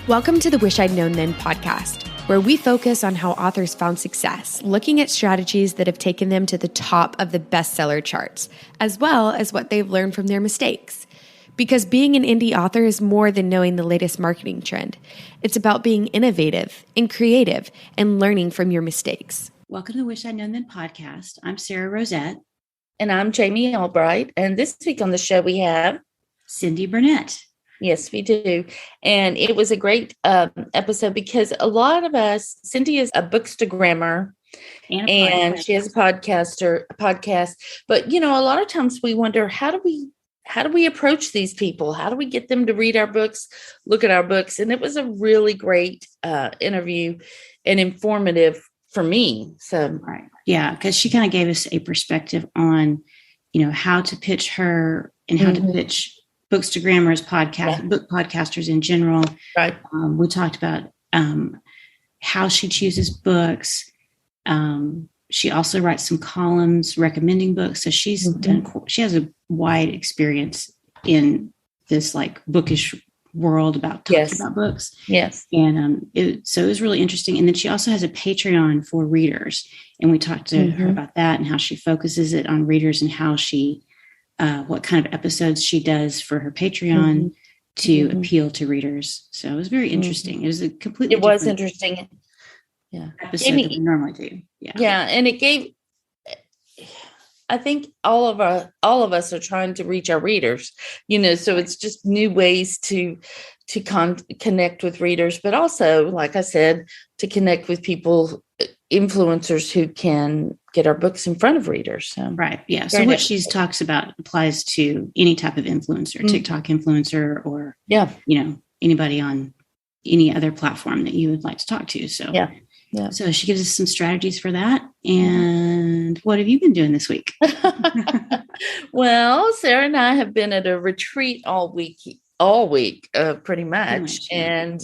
Welcome to the Wish I'd Known Then podcast, where we focus on how authors found success, looking at strategies that have taken them to the top of the bestseller charts, as well as what they've learned from their mistakes. Because being an indie author is more than knowing the latest marketing trend. It's about being innovative and creative and learning from your mistakes. Welcome to the Wish I'd Known Then podcast. I'm Sara Rosette. And I'm Jami Albright. And this week on the show, we have Cindy Burnett. Yes, we do. And it was a great episode because a lot of us, Cindy is a bookstagrammer and she has a podcast. But, you know, a lot of times we wonder, how do we approach these people? How do we get them to read our books, look at our books? And it was a really great interview and informative for me. So, right. Yeah, because she kind of gave us a perspective on, you know, how to pitch her and how to pitch Bookstagrammers podcast, book podcasters in general. Right. We talked about how she chooses books. She also writes some columns recommending books. So she's she has a wide experience in this like bookish world about talking about books. Yes. And so it was really interesting. And then she also has a Patreon for readers. And we talked to her about that and how she focuses it on readers and how she what kind of episodes she does for her Patreon to appeal to readers. So it was very interesting. It was a completely interesting. Yeah. Episode that we normally do. Yeah. Yeah. And it gave, I think all of us are trying to reach our readers, you know, so it's just new ways to connect with readers, but also, like I said, to connect with people, influencers who can get our books in front of readers. So. Right. Yeah. So what she talks about applies to any type of influencer, TikTok influencer, or, you know, anybody on any other platform that you would like to talk to. So, So she gives us some strategies for that. And what have you been doing this week? Well, Sara and I have been at a retreat all week, pretty much. And,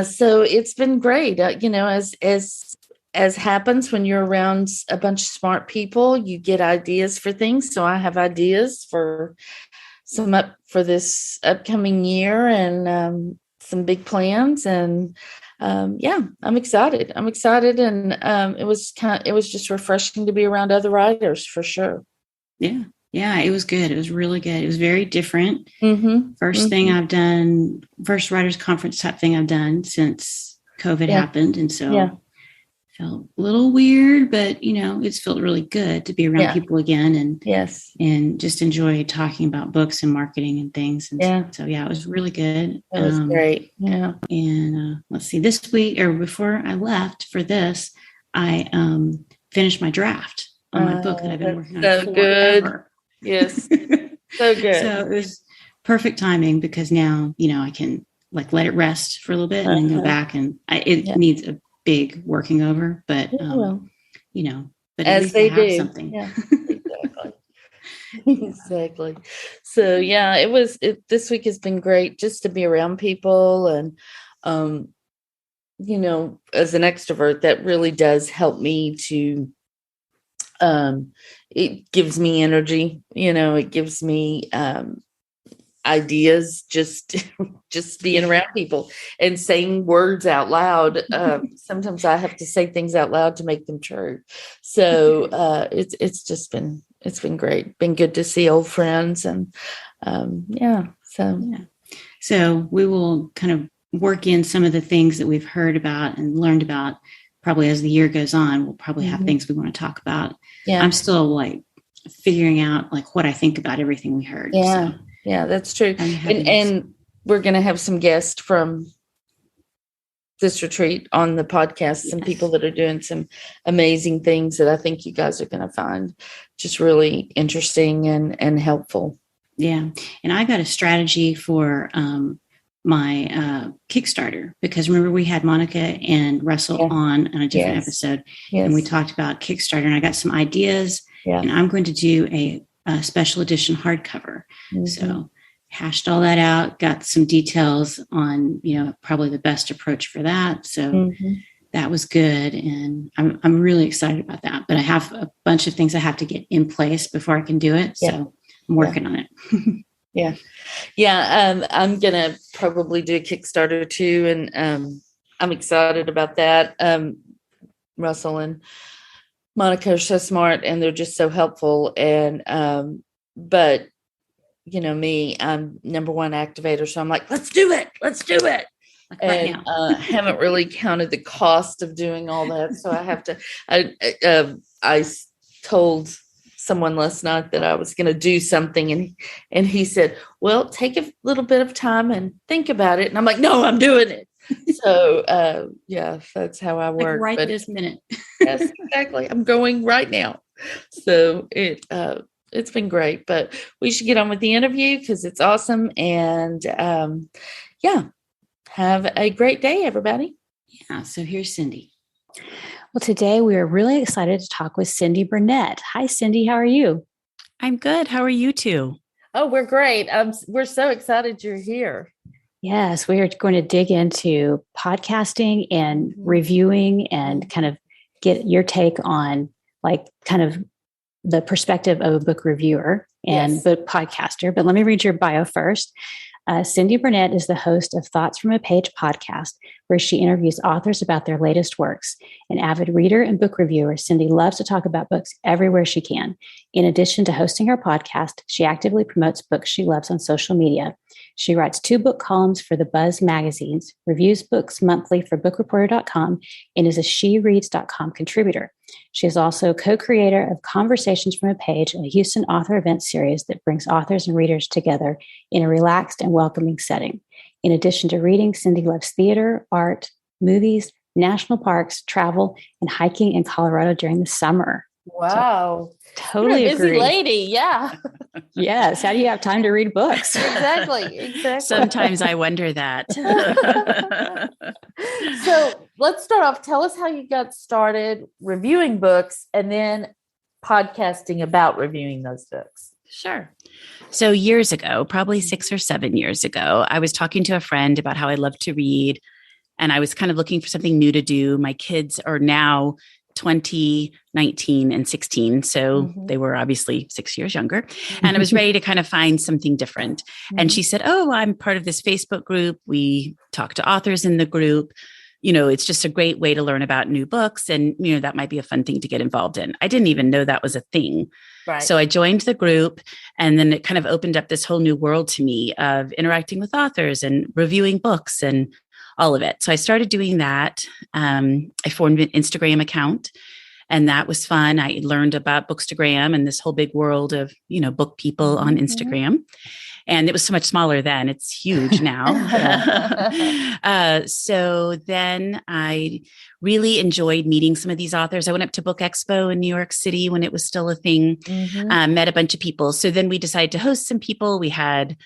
so it's been great. You know, as happens when you're around a bunch of smart people, you get ideas for things. So I have ideas for this upcoming year and some big plans. And I'm excited. And it was just refreshing to be around other writers for sure. Yeah. Yeah, it was good. It was really good. It was very different. First thing I've done, first writers conference type thing I've done since COVID happened. And so it felt a little weird, but you know, it's felt really good to be around people again and just enjoy talking about books and marketing and things. And so it was really good. It was great. Yeah. And let's see, this week or before I left for this, I finished my draft on my book that I've been working on forever. Good. Yes. So good. So it was perfect timing because now, you know, I can like let it rest for a little bit and then go back and it needs a big working over, but you know, but at least they have do something. Yeah, exactly. So this week has been great just to be around people. And you know, as an extrovert, that really does help me to it gives me energy, you know, it gives me ideas, just being around people and saying words out loud. Sometimes I have to say things out loud to make them true. So it's been great. Been good to see old friends and So we will kind of work in some of the things that we've heard about and learned about. Probably as the year goes on, we'll probably have things we want to talk about. Yeah. I'm still like figuring out like what I think about everything we heard. Yeah. So. Yeah, that's true. And we're going to have some guests from this retreat on the podcast, some people that are doing some amazing things that I think you guys are going to find just really interesting and helpful. Yeah. And I got a strategy for my Kickstarter, because remember we had Monica and Russell on a different episode and we talked about Kickstarter, and I got some ideas and I'm going to do a special edition hardcover. So hashed all that out, got some details on, you know, probably the best approach for that. So that was good. And I'm really excited about that, but I have a bunch of things I have to get in place before I can do it. So I'm working on it. Yeah. Yeah. I'm going to probably do a Kickstarter too. And I'm excited about that. Russell and Monica are so smart and they're just so helpful. And, but you know, me, I'm number one activator. So I'm like, let's do it. Let's do it. Like and haven't really counted the cost of doing all that. So I have to, I told someone last night that I was going to do something. And he said, well, take a little bit of time and think about it. And I'm like, no, I'm doing it. So, yeah, that's how I work. Like right this minute. Yes, exactly. I'm going right now. So it's been great, but we should get on with the interview because it's awesome. And yeah, have a great day, everybody. Yeah. So here's Cindy. Well, today we are really excited to talk with Cindy Burnett. Hi, Cindy. How are you? I'm good. How are you two? Oh, we're great. We're so excited you're here. Yes, we are going to dig into podcasting and reviewing and kind of get your take on like kind of the perspective of a book reviewer and book podcaster. But let me read your bio first. Cindy Burnett is the host of Thoughts from a Page podcast, where she interviews authors about their latest works. An avid reader and book reviewer, Cindy loves to talk about books everywhere she can. In addition to hosting her podcast, she actively promotes books she loves on social media. She writes 2 book columns for the Buzz magazines, reviews books monthly for bookreporter.com, and is a shereads.com contributor. She is also co-creator of Conversations from a Page, a Houston author event series that brings authors and readers together in a relaxed and welcoming setting. In addition to reading, Cindy loves theater, art, movies, national parks, travel, and hiking in Colorado during the summer. Wow. So, totally You're a busy agree. lady. Yeah. Yes. How do you have time to read books? Exactly. Sometimes I wonder that. So let's start off. Tell us how you got started reviewing books and then podcasting about reviewing those books. Sure. So years ago, probably 6 or 7 years ago, I was talking to a friend about how I love to read, and I was kind of looking for something new to do. My kids are now 20, 19, and 16. So they were obviously 6 years younger. And I was ready to kind of find something different. And she said, oh, I'm part of this Facebook group. We talk to authors in the group. You know, it's just a great way to learn about new books. And, you know, that might be a fun thing to get involved in. I didn't even know that was a thing. Right. So I joined the group, and then it kind of opened up this whole new world to me of interacting with authors and reviewing books and all of it. So I started doing that. I formed an Instagram account, and that was fun. I learned about Bookstagram and this whole big world of, you know, book people on Instagram. And it was so much smaller then. It's huge now. So then I really enjoyed meeting some of these authors. I went up to Book Expo in New York City when it was still a thing, met a bunch of people. So then we decided to host some people. We had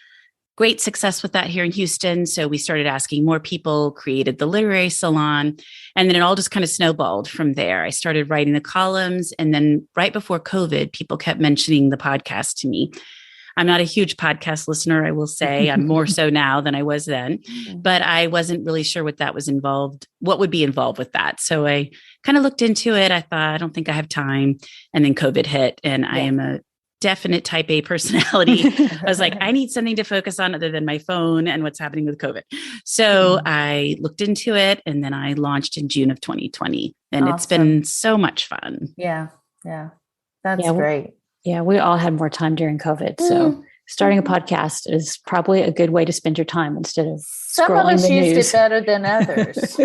great success with that here in Houston. So we started asking more people, created the literary salon, and then it all just kind of snowballed from there. I started writing the columns. And then right before COVID, people kept mentioning the podcast to me. I'm not a huge podcast listener, I will say. I'm more so now than I was then, but I wasn't really sure what would be involved with that. So I kind of looked into it. I thought, I don't think I have time. And then COVID hit, and I am a definite type A personality. I was like, I need something to focus on other than my phone and what's happening with COVID. So I looked into it, and then I launched in June of 2020, and It's been so much fun. Yeah. Yeah. That's great. Yeah, we all had more time during COVID. So starting a podcast is probably a good way to spend your time instead of some scrolling of us the used news. it better than others.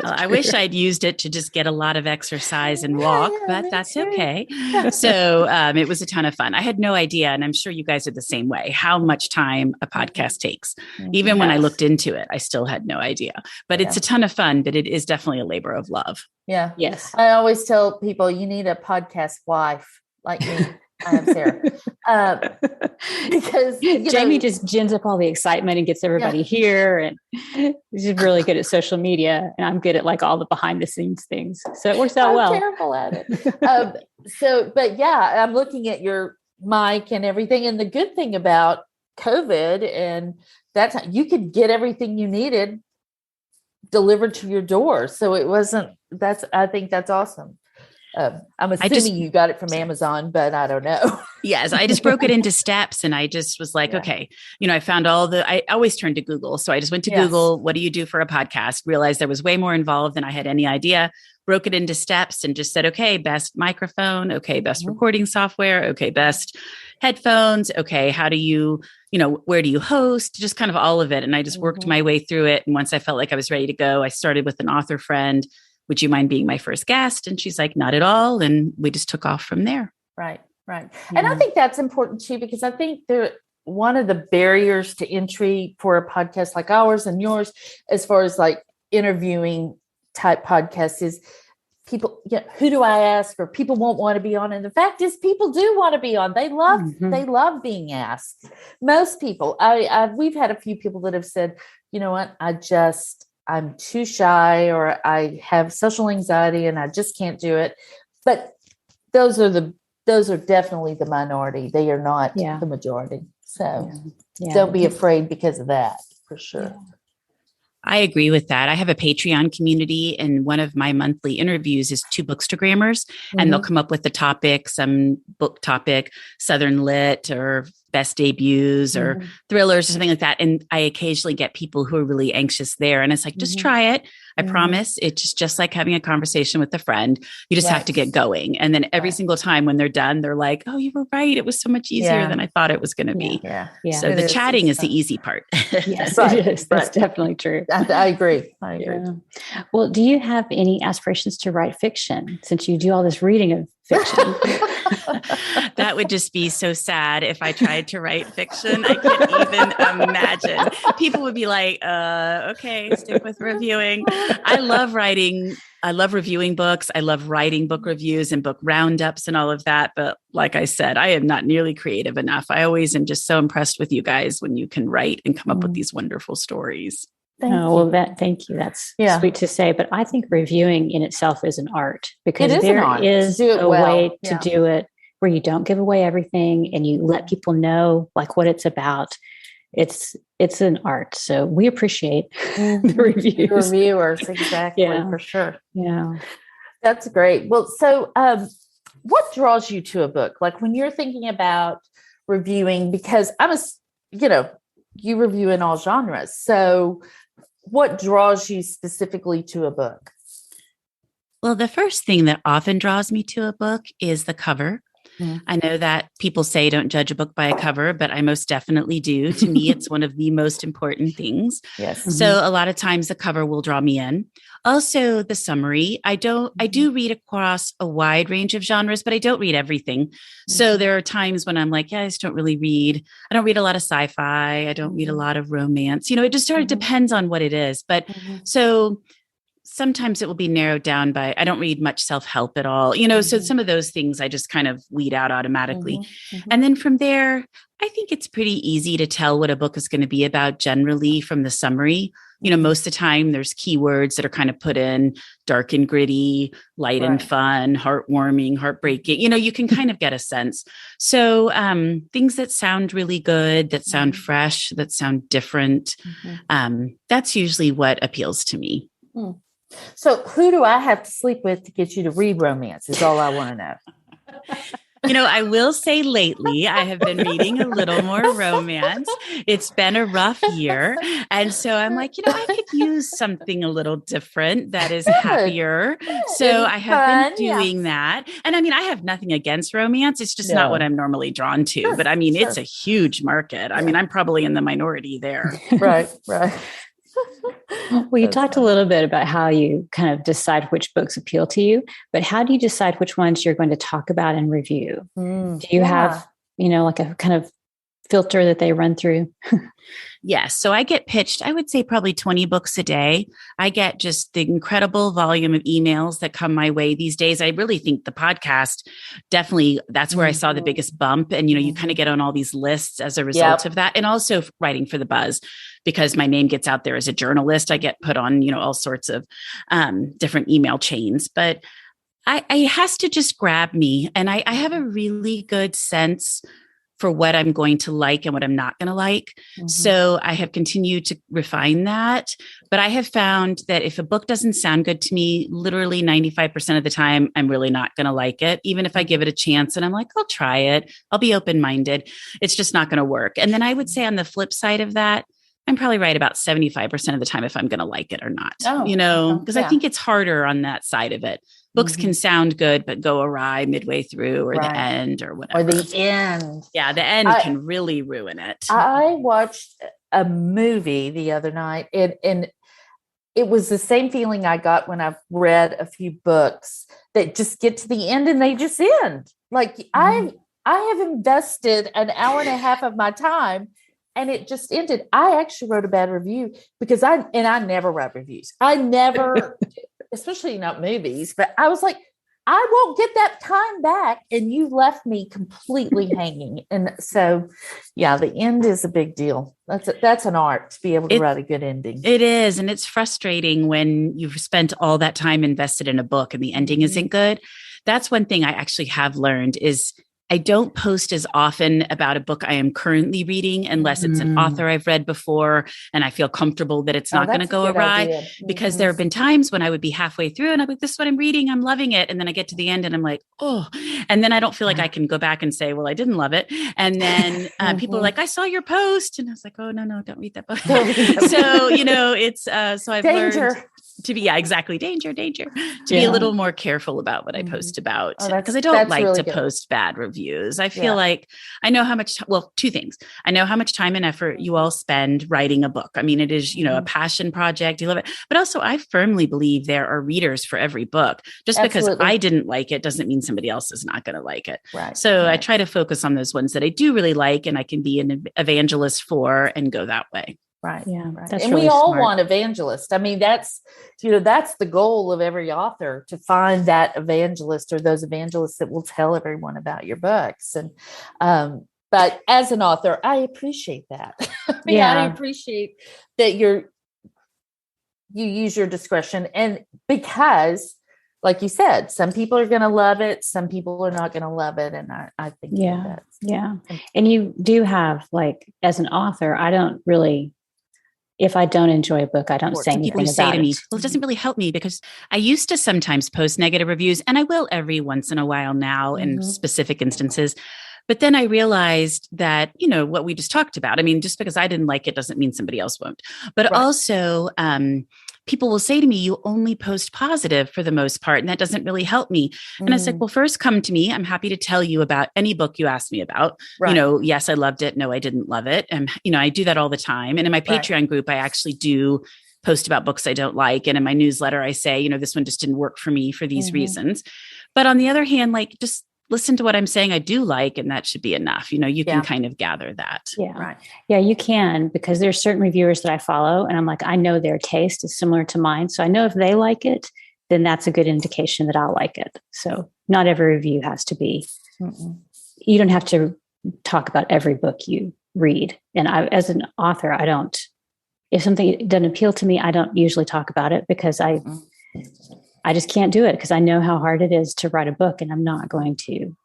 Well, I wish I'd used it to just get a lot of exercise and walk, but that's okay. So it was a ton of fun. I had no idea, and I'm sure you guys are the same way, how much time a podcast takes. Even when I looked into it, I still had no idea. But it's a ton of fun, but it is definitely a labor of love. Yeah. Yes. I always tell people you need a podcast wife like me. I have Sara. Because Jami just gins up all the excitement and gets everybody here. And she's really good at social media. And I'm good at like all the behind the scenes things. So it works out well. I'm terrible at it. But yeah, I'm looking at your mic and everything. And the good thing about COVID and that's you could get everything you needed delivered to your door. So it wasn't, I think that's awesome. I'm assuming you got it from Amazon, but I don't know. Yes, I just broke it into steps, and I just was like, okay, I found I always turn to Google. So I just went to Google. What do you do for a podcast? Realized there was way more involved than I had any idea. Broke it into steps and just said, okay, best microphone. Okay, best recording software. Okay, best headphones. Okay, how do you, where do you host? Just kind of all of it. And I just worked my way through it. And once I felt like I was ready to go, I started with an author friend. Would you mind being my first guest? And she's like, not at all. And we just took off from there. Right. Yeah. And I think that's important too, because I think one of the barriers to entry for a podcast like ours and yours, as far as like interviewing type podcasts, is people, who do I ask? Or people won't want to be on. And the fact is, people do want to be on. They love being asked. Most people, we've had a few people that have said, you know what, I'm too shy, or I have social anxiety and I just can't do it. But those are definitely the minority. They are not the majority. So don't be afraid because of that, for sure. Yeah. I agree with that. I have a Patreon community, and one of my monthly interviews is 2 Bookstagrammers, and they'll come up with the topic, some book topic, Southern Lit or best debuts or thrillers or something like that. And I occasionally get people who are really anxious there. And it's like, just try it. I promise. It's just like having a conversation with a friend. You just have to get going. And then every single time when they're done, they're like, oh, you were right. It was so much easier than I thought it was going to be. Yeah. So the chatting is the easy part. Yes, it is. That's definitely true. I agree. Yeah. Well, do you have any aspirations to write fiction, since you do all this reading of fiction? That would just be so sad if I tried to write fiction. I can't even imagine. People would be like, okay, stick with reviewing. I love writing. I love reviewing books. I love writing book reviews and book roundups and all of that. But like I said, I am not nearly creative enough. I always am just so impressed with you guys when you can write and come up with these wonderful stories. Thank you. That's sweet to say. But I think reviewing in itself is an art, because there is a way to do it where you don't give away everything and you let people know like what it's about. It's an art. So we appreciate the reviews. Reviewers, exactly, for sure. Yeah. That's great. Well, so what draws you to a book? Like when you're thinking about reviewing, because you review in all genres. So what draws you specifically to a book? Well, the first thing that often draws me to a book is the cover. I know that people say don't judge a book by a cover, but I most definitely do. To me, it's one of the most important things. Yes. So a lot of times the cover will draw me in. Also, the summary. I do read across a wide range of genres, but I don't read everything. So there are times when I'm like, I just don't really read. I don't read a lot of sci-fi. I don't read a lot of romance. It just sort of depends on what it is. But so sometimes it will be narrowed down by, I don't read much self-help at all, so some of those things I just kind of weed out automatically. And then from there, I think it's pretty easy to tell what a book is going to be about generally from the summary. Most of the time there's keywords that are kind of put in: dark and gritty, light and fun, heartwarming, heartbreaking. You can kind of get a sense. So things that sound really good, that sound fresh, that sound different. That's usually what appeals to me. So who do I have to sleep with to get you to read romance is all I want to know. I will say lately I have been reading a little more romance. It's been a rough year. And so I'm like, I could use something a little different that is happier. So I have been doing that. And I have nothing against romance. It's just not what I'm normally drawn to. But it's a huge market. I'm probably in the minority there. Right. Well, you talked a little bit about how you kind of decide which books appeal to you, but how do you decide which ones you're going to talk about and review? Do you have, like a kind of filter that they run through? Yes. So I get pitched, I would say probably 20 books a day. I get just the incredible volume of emails that come my way these days. I really think the podcast, definitely, that's where I saw the biggest bump. And, you kind of get on all these lists as a result of that. And also writing for the buzz, because my name gets out there as a journalist. I get put on, all sorts of different email chains. But it has to just grab me. And I have a really good sense for what I'm going to like and what I'm not going to like. So I have continued to refine that. But I have found that if a book doesn't sound good to me, literally 95% of the time, I'm really not going to like it. Even if I give it a chance and I'm like, I'll try it, I'll be open-minded, it's just not going to work. And then I would say on the flip side of that, I'm probably right about 75% of the time if I'm going to like it or not, because I think it's harder on that side of it. Books can sound good, but go awry midway through or the end or whatever. Or the end. Yeah, the end can really ruin it. I watched a movie the other night and it was the same feeling I got when I've read a few books that just get to the end and they just end. Like I have invested an hour and a half of my time and it just ended. I actually wrote a bad review because I never write reviews. I never, especially not movies, but I was like, I won't get that time back. And you left me completely hanging. And so, yeah, the end is a big deal. That's an art to be able to write a good ending. It is. And it's frustrating when you've spent all that time invested in a book and the ending isn't good. That's one thing I actually have learned is I don't post as often about a book I am currently reading unless it's an author I've read before and I feel comfortable that it's not going to go awry. Because there have been times when I would be halfway through and I'm like, this is what I'm reading. I'm loving it. And then I get to the end and I'm like, oh, and then I don't feel like I can go back and say, well, I didn't love it. And then people are like, I saw your post. And I was like, oh, no, don't read that book. So, it's, so I've learned to be, danger, to be a little more careful about what I post about because I don't like to post bad reviews. I feel like I know how much, two things. I know how much time and effort you all spend writing a book. I mean, it is, a passion project. You love it. But also I firmly believe there are readers for every book. Just because I didn't like it doesn't mean somebody else is not going to like it. Right. So I try to focus on those ones that I do really like and I can be an evangelist for and go that way. Right. Yeah. Right. And really we all want evangelists. I mean, that's the goal of every author, to find that evangelist or those evangelists that will tell everyone about your books. And, but as an author, I appreciate that. I appreciate that you use your discretion. And because, like you said, some people are going to love it. Some people are not going to love it. And I think that's. Yeah. And you do have, like, as an author, I don't really, if I don't enjoy a book, I don't say anything about it. People say to me, well, it doesn't really help me because I used to sometimes post negative reviews and I will every once in a while now in specific instances. But then I realized that, what we just talked about, I mean, just because I didn't like it doesn't mean somebody else won't. But also, people will say to me, you only post positive for the most part, and that doesn't really help me. And I was like, well, first come to me. I'm happy to tell you about any book you ask me about. Right. Yes, I loved it. No, I didn't love it. And, I do that all the time. And in my Patreon group, I actually do post about books I don't like. And in my newsletter, I say, this one just didn't work for me for these reasons. But on the other hand, just listen to what I'm saying I do like, and that should be enough. You can kind of gather that. Yeah. Right. Yeah, you can, because there's certain reviewers that I follow and I'm like, I know their taste is similar to mine. So I know if they like it, then that's a good indication that I'll like it. So not every review has to be, you don't have to talk about every book you read. And as an author, if something doesn't appeal to me, I don't usually talk about it because I just can't do it because I know how hard it is to write a book, and I'm not going to.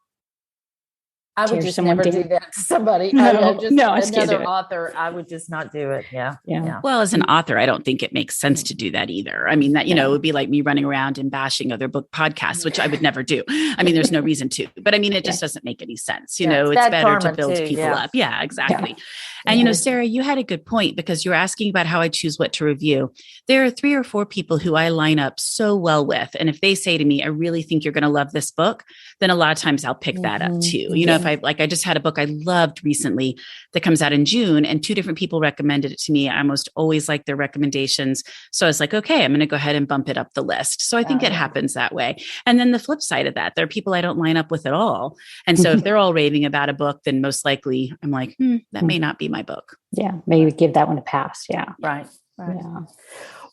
I would just never do that to somebody. Another author, I would just not do it. Yeah. Well, as an author, I don't think it makes sense to do that either. I mean, that, it would be like me running around and bashing other book podcasts, which I would never do. I mean, there's no reason to, but I mean, it just doesn't make any sense. It's better to build people up. Yeah, exactly. Yeah. And, Sara, you had a good point because you were asking about how I choose what to review. There are 3 or 4 people who I line up so well with. And if they say to me, I really think you're going to love this book, then a lot of times I'll pick that up too. If I just had a book I loved recently that comes out in June and 2 different people recommended it to me. I almost always like their recommendations. So I was like, okay, I'm going to go ahead and bump it up the list. So I think it happens that way. And then the flip side of that, there are people I don't line up with at all. And so if they're all raving about a book, then most likely I'm like, that may not be my book. Yeah. Maybe give that one a pass. Yeah. Right. Yeah.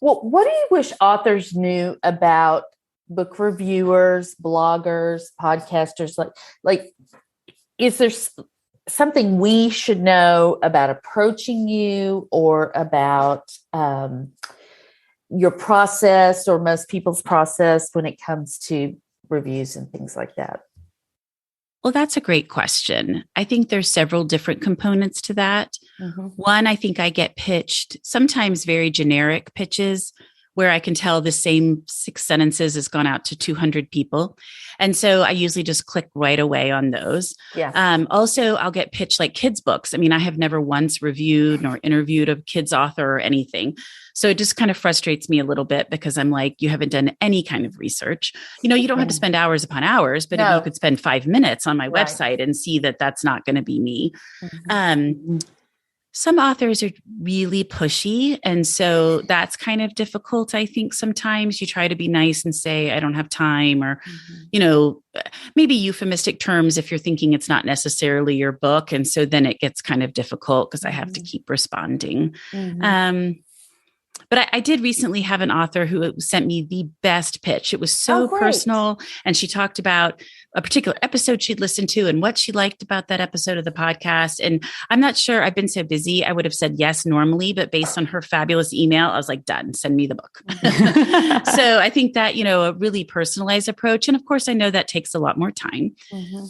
Well, what do you wish authors knew about book reviewers, bloggers, podcasters? Like, is there something we should know about approaching you or about your process or most people's process when it comes to reviews and things like that? Well, that's a great question. I think there's several different components to that. One, I think I get pitched sometimes very generic pitches where I can tell the same 6 sentences has gone out to 200 people. And so I usually just click right away on those. Yeah. Also, I'll get pitched like kids' books. I mean, I have never once reviewed nor interviewed a kids author or anything. So it just kind of frustrates me a little bit because I'm like, you haven't done any kind of research. You know, you don't have to spend hours upon hours, but if you could spend 5 minutes on my website and see that that's not going to be me. Some authors are really pushy. And so that's kind of difficult. I think sometimes you try to be nice and say, I don't have time, or, you know, maybe euphemistic terms if you're thinking it's not necessarily your book. And so then it gets kind of difficult because I have to keep responding. But I did recently have an author who sent me the best pitch. It was so personal. And she talked about a particular episode she'd listened to and what she liked about that episode of the podcast. And I'm not sure, I've been so busy, I would have said yes normally, but based on her fabulous email, I was like, done, send me the book. So I think that, you know, a really personalized approach. And of course, I know that takes a lot more time,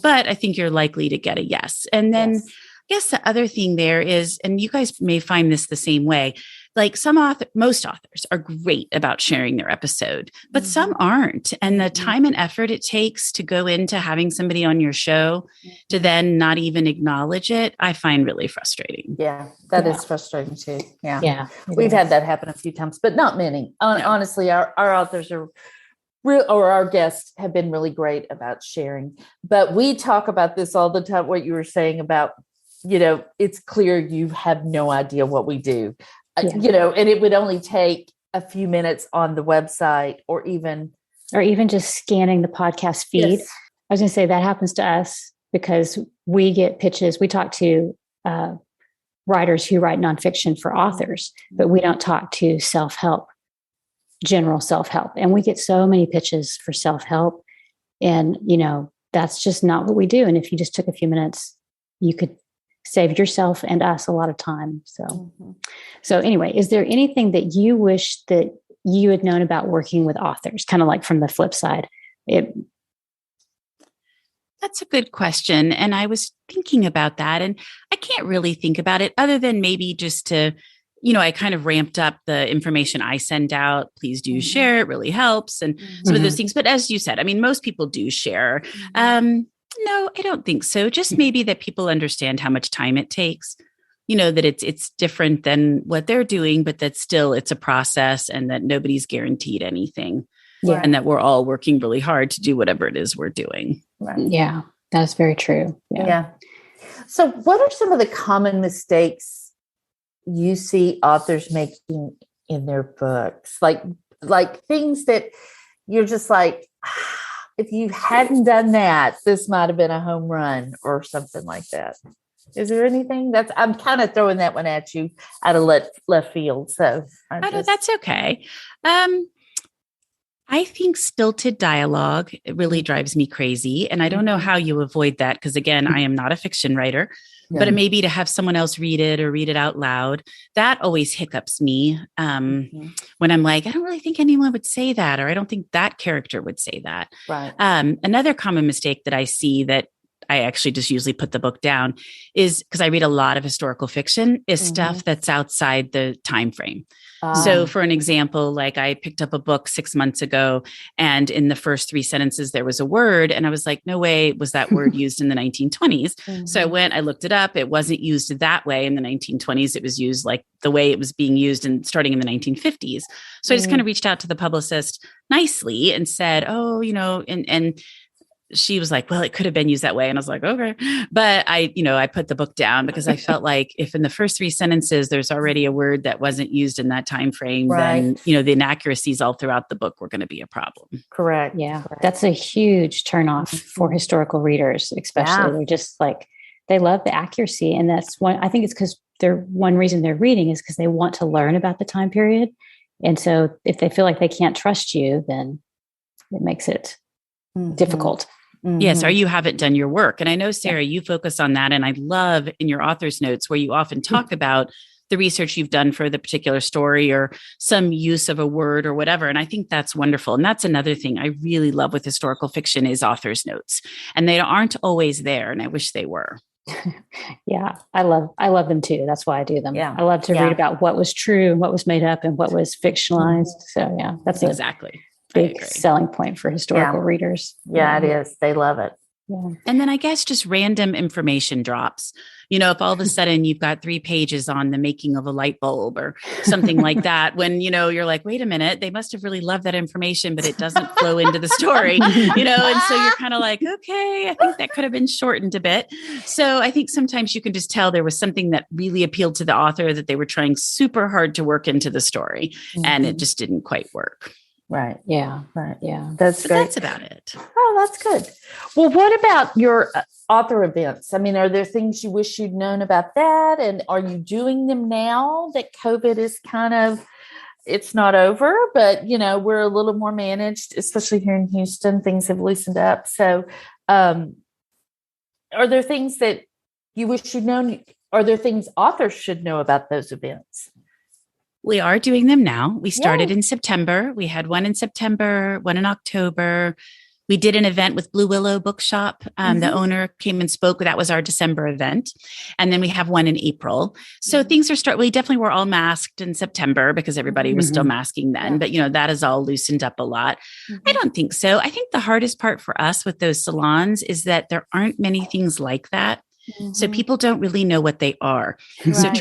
but I think you're likely to get a yes. And then I guess the other thing there is, and you guys may find this the same way, like most authors are great about sharing their episode, but some aren't. And the time and effort it takes to go into having somebody on your show to then not even acknowledge it, I find really frustrating. Yeah, that is frustrating too. Yeah. We've had that happen a few times, but not many. Honestly, our authors are or our guests have been really great about sharing, but we talk about this all the time. What you were saying about, you know, it's clear you have no idea what we do. You know, and it would only take a few minutes on the website or even just scanning the podcast feed. I was going to say that happens to us because we get pitches. We talk to writers who write nonfiction for authors, but we don't talk to self-help, general self-help. And we get so many pitches for self-help. And, you know, that's just not what we do. And if you just took a few minutes, you could save yourself and us a lot of time. So anyway, is there anything that you wish that you had known about working with authors, kind of like from the flip side? That's a good question. And I was thinking about that, and I can't really think about it other than maybe just to, you know, I kind of ramped up the information I send out. Please do share. It really helps. And some of those things. But as you said, I mean, most people do share. No, I don't think so. Just maybe that people understand how much time it takes, you know, that it's different than what they're doing, but that still it's a process and that nobody's guaranteed anything. And that we're all working really hard to do whatever it is we're doing. Yeah, that's very true. Yeah. So what are some of the common mistakes you see authors making in their books? Like things that you're just like, if you hadn't done that, this might have been a home run or something like that. Is there anything I'm kind of throwing that one at you out of left field. So that's okay. I think stilted dialogue, it really drives me crazy. And I don't know how you avoid that. Because again, I am not a fiction writer, but it may be to have someone else read it or read it out loud. That always hiccups me when I'm like, I don't really think anyone would say that, or I don't think that character would say that. Right. Another common mistake that I see that I actually just usually put the book down is, because I read a lot of historical fiction, is stuff that's outside the time frame. So for an example, like I picked up a book 6 months ago, and in the first 3 sentences, there was a word. And I was like, no way was that word used in the 1920s. So I looked it up. It wasn't used that way in the 1920s. It was used like the way it was being used starting in the 1950s. So I just kind of reached out to the publicist nicely and said, oh, you know, and she was like, well, it could have been used that way. And I was like, okay. But I put the book down because I felt like if in the first 3 sentences, there's already a word that wasn't used in that time frame, then, you know, the inaccuracies all throughout the book were going to be a problem. Correct. Yeah. That's a huge turnoff for historical readers, especially. They're just like, they love the accuracy. And that's I think it's because one reason they're reading is because they want to learn about the time period. And so if they feel like they can't trust you, then it makes it difficult. Yes, or you haven't done your work. And I know, Sara, you focus on that. And I love in your author's notes where you often talk about the research you've done for the particular story or some use of a word or whatever. And I think that's wonderful. And that's another thing I really love with historical fiction is author's notes. And they aren't always there. And I wish they were. Yeah, I love them too. That's why I do them. Yeah. I love to read about what was true and what was made up and what was fictionalized. So yeah, that's exactly a big selling point for historical readers. Yeah, it is. They love it. Yeah. And then I guess just random information drops. If all of a sudden you've got 3 pages on the making of a light bulb or something like that, when, you're like, wait a minute, they must have really loved that information, but it doesn't flow into the story, and so you're kind of like, okay, I think that could have been shortened a bit. So I think sometimes you can just tell there was something that really appealed to the author that they were trying super hard to work into the story, and it just didn't quite work. Right. Yeah. Right. Yeah. That's great. That's about it. Oh, that's good. Well, what about your author events? I mean, are there things you wish you'd known about that? And are you doing them now that COVID is it's not over, but, we're a little more managed, especially here in Houston, things have loosened up. So are there things that you wish you'd known? Are there things authors should know about those events? We are doing them now. We started in September. We had one in September, one in October. We did an event with Blue Willow Bookshop. The owner came and spoke. That was our December event. And then we have one in April. So things are we definitely were all masked in September because everybody was still masking then. But, that has all loosened up a lot. I don't think so. I think the hardest part for us with those salons is that there aren't many things like that. So people don't really know what they are. Right. So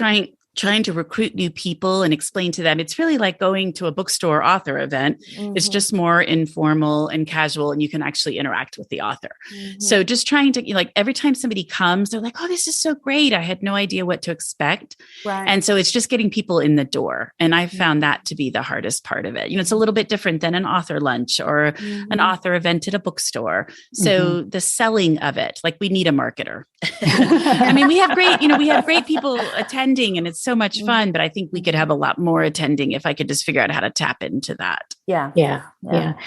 trying to recruit new people and explain to them, it's really like going to a bookstore author event. It's just more informal and casual, and you can actually interact with the author. So just trying to, every time somebody comes, they're like, oh, this is so great. I had no idea what to expect. Right. And so it's just getting people in the door. And I found that to be the hardest part of it. It's a little bit different than an author lunch or an author event at a bookstore. So the selling of it, we need a marketer. I mean, we have great people attending, and it's so much fun, but I think we could have a lot more attending if I could just figure out how to tap into that. Yeah.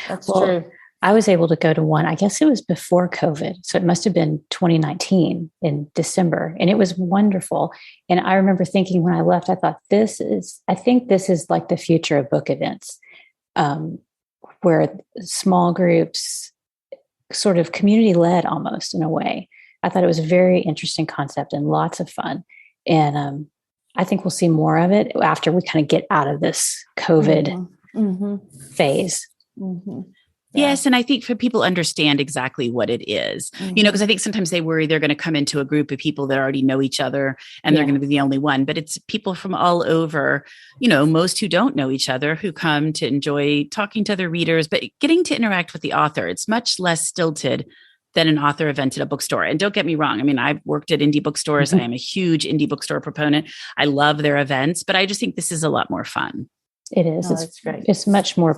That's true. I was able to go to one, I guess it was before COVID. So it must have been 2019 in December, and it was wonderful. And I remember thinking when I left, I thought I think this is like the future of book events, where small groups, sort of community led almost in a way. I thought it was a very interesting concept and lots of fun. And I think we'll see more of it after we kind of get out of this COVID phase. Yes. And I think for people understand exactly what it is, because I think sometimes they worry they're going to come into a group of people that already know each other and they're going to be the only one, but it's people from all over, most who don't know each other who come to enjoy talking to their readers, but getting to interact with the author. It's much less stilted than an author event at a bookstore. And don't get me wrong. I mean, I've worked at indie bookstores. I am a huge indie bookstore proponent. I love their events, but I just think this is a lot more fun. It is. It's great. It's much more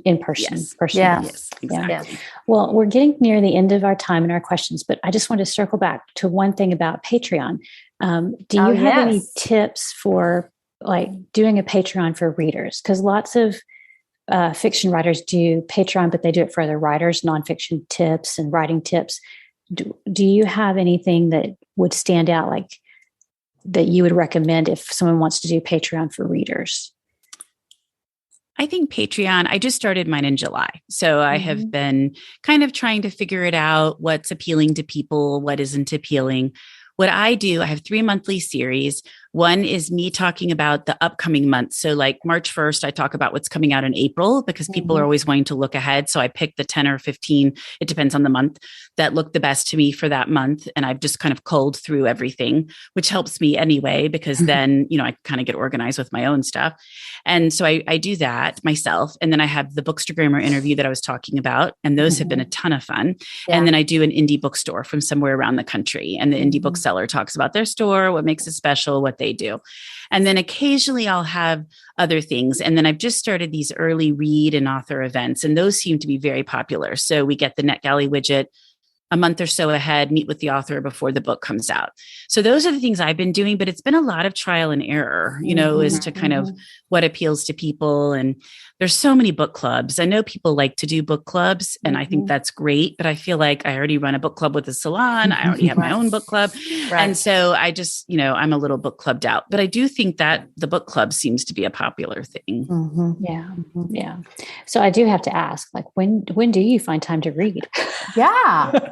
in person. Yes. Yes, exactly. Yeah. Well, we're getting near the end of our time and our questions, but I just want to circle back to one thing about Patreon. Do you have any tips for doing a Patreon for readers? Because lots of fiction writers do Patreon, but they do it for other writers, nonfiction tips and writing tips. Do you have anything that would stand out, that you would recommend if someone wants to do Patreon for readers? I think Patreon, I just started mine in July. So I have been kind of trying to figure it out, what's appealing to people, what isn't appealing. What I do, I have 3 monthly series. One is me talking about the upcoming months. So March 1st, I talk about what's coming out in April because people are always wanting to look ahead. So I pick the 10 or 15, it depends on the month, that look the best to me for that month. And I've just kind of culled through everything, which helps me anyway, because then, I kind of get organized with my own stuff. And so I do that myself. And then I have the Bookstagrammer interview that I was talking about. And those have been a ton of fun. Yeah. And then I do an indie bookstore from somewhere around the country. And the indie bookseller talks about their store, what makes it special, what they do. And then occasionally I'll have other things. And then I've just started these early read and author events, and those seem to be very popular. So we get the NetGalley widget a month or so ahead, meet with the author before the book comes out. So those are the things I've been doing, but it's been a lot of trial and error, as to kind of what appeals to people. And there's so many book clubs. I know people like to do book clubs, and I think that's great, but I feel like I already run a book club with the Salon. I already have my own book club. Right. And so I just, I'm a little book clubbed out, but I do think that the book club seems to be a popular thing. Yeah. Yeah. So I do have to ask, like, when do you find time to read? Yeah.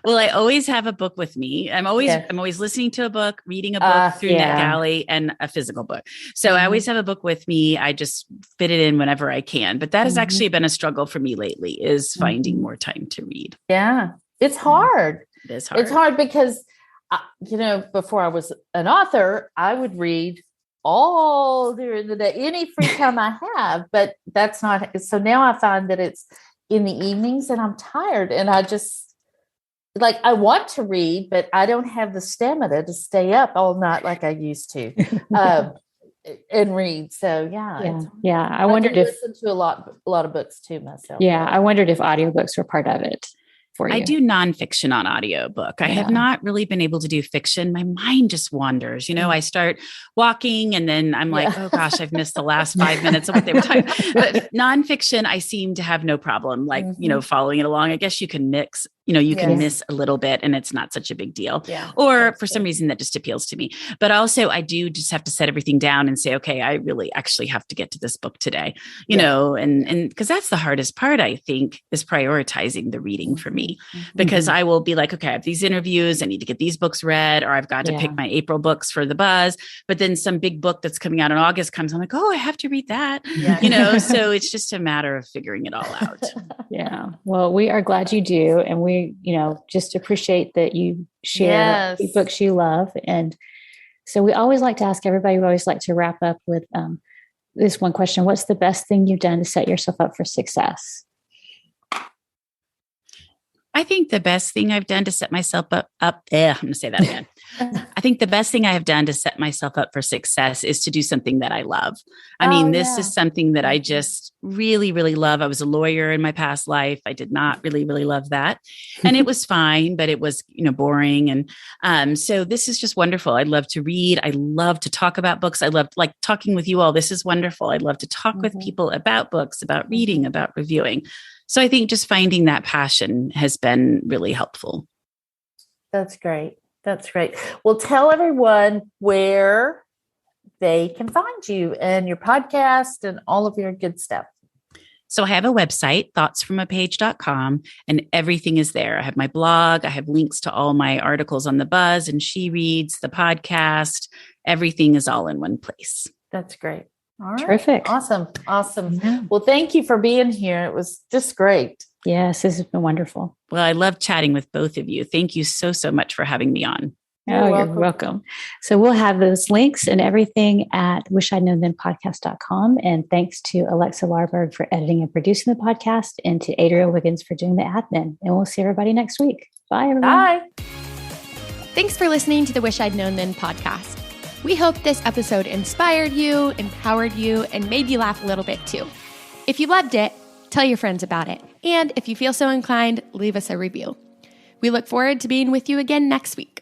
Well, I always have a book with me. I'm always listening to a book, reading a book through NetGalley, and a physical book. So I always have a book with me. I just fit it in whenever I can. But that has actually been a struggle for me lately, is finding more time to read. Yeah. It's hard. It is hard. It's hard because, before I was an author, I would read all during the day, any free time I have, but that's not. So now I find that it's in the evenings and I'm tired, and I just I want to read, but I don't have the stamina to stay up all night like I used to and read. So yeah. I wondered if listen to a lot of books too myself. Yeah, I wondered if audiobooks were part of it. I do nonfiction on audiobook. I have not really been able to do fiction. My mind just wanders. I start walking and then I'm like, oh gosh, I've missed the last 5 minutes of what they were talking about. But nonfiction, I seem to have no problem, following it along. I guess you can mix, you can miss a little bit and it's not such a big deal. Yeah, or for some reason that just appeals to me. But also I do just have to set everything down and say, okay, I really actually have to get to this book today, and because that's the hardest part, I think, is prioritizing the reading for me. Because I will be like, okay, I have these interviews, I need to get these books read, or I've got to pick my April books for the buzz. But then some big book that's coming out in August comes, I'm like, oh, I have to read that, so it's just a matter of figuring it all out. Yeah. Well, we are glad you do. And we, just appreciate that you share the books you love. And so we always like to ask everybody, we always like to wrap up with this one question. What's the best thing you've done to set yourself up for success? I think the best thing I've done to set myself up, I'm going to say that again. I think the best thing I have done to set myself up for success is to do something that I love. I mean, this is something that I just really, really love. I was a lawyer in my past life. I did not really, really love that. And it was fine, but it was, boring. And so this is just wonderful. I love to read. I love to talk about books. I love talking with you all. This is wonderful. I love to talk with people about books, about reading, about reviewing. So I think just finding that passion has been really helpful. That's great. That's great. Well, tell everyone where they can find you and your podcast and all of your good stuff. So I have a website, thoughtsfromapage.com, and everything is there. I have my blog. I have links to all my articles on the Buzz and She Reads, the podcast. Everything is all in one place. That's great. All right. Terrific. Awesome. Yeah. Well, thank you for being here. It was just great. Yes, this has been wonderful. Well, I love chatting with both of you. Thank you so, so much for having me on. You're welcome. So we'll have those links and everything at wishidknownthenpodcast.com. And thanks to Alexa Larberg for editing and producing the podcast, and to Adriel Wiggins for doing the admin. And we'll see everybody next week. Bye, everyone. Bye. Thanks for listening to the Wish I'd Known Then podcast. We hope this episode inspired you, empowered you, and made you laugh a little bit too. If you loved it, tell your friends about it. And if you feel so inclined, leave us a review. We look forward to being with you again next week.